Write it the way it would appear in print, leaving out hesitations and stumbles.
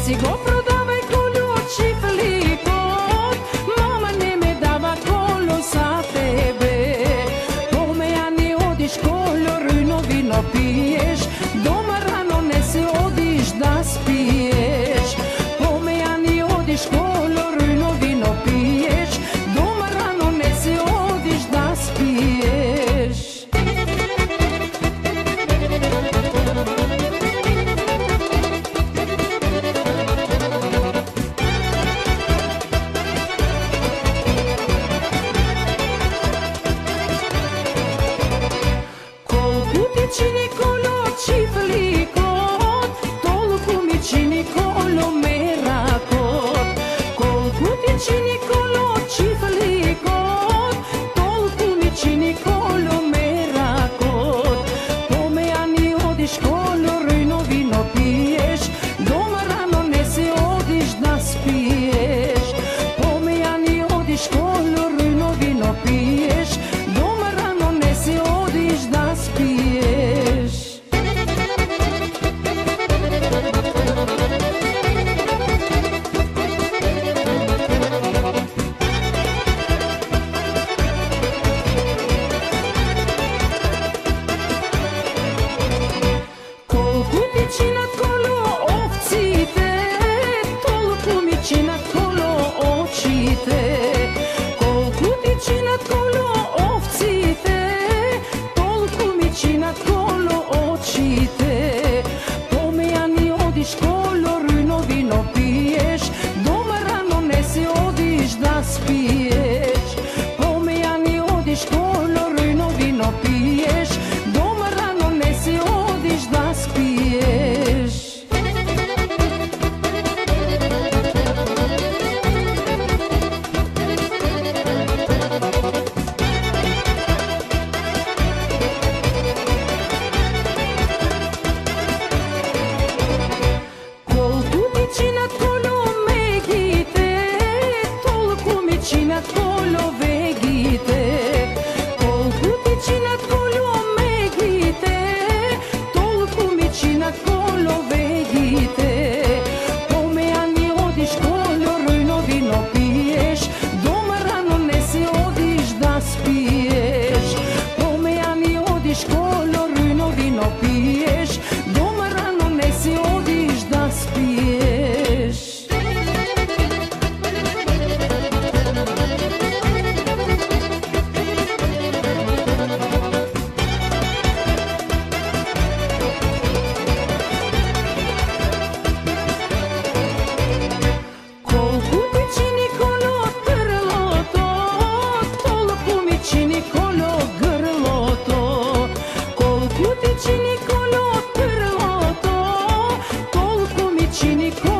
si go prodavaj kolju od čiflikot, mama ne me dava kolo za tebe. Kome ja ni odiš koljo, rujno vino piješ, doma rano ne se odiš da spiješ. Kome ja ni odiš koljo, rujno vino piješ, doma rano ne se odiš da spiješ. Čini kolo čiflikot, toliko mi čini kolo merakot. Koliko ti čini kolo čiflikot, toliko mi čini kolo merakot. Kome ja ni odiš kolo, rujno vino piješ, doma rano ne se odiš da spiješ. Kome ja ni odiš kolo, rujno vino piješ, doma rano ne se odiš da spiješ. Колку ти чинат коло овците, толку ми чинат коло очите. Колку ти чинат коло овците, толку ми чинат коло очите. Коме ја ни одиш коло, рujno vino piješ, doma rano ne se odiš da spiješ. Kome ja ni odiš koljo, rujno vino piješ, doma rano ne se odiš da spiješ. Колку ти чинат коло мегите, толку ми чинат коло вегите. Колку ти чинат коло мегите, толку ми чинат коло вегите. Коме ја ни одиш коло, rujno vino piješ, doma rano ne se odiš da spiješ. Kome ja ni odiš koljo, rujno vino piješ, doma rano ne se odiš da spiješ. Колку ти чини коло грлото, толку ми чини коло грлото. Колку ти чини коло грлото, толку ми чини коло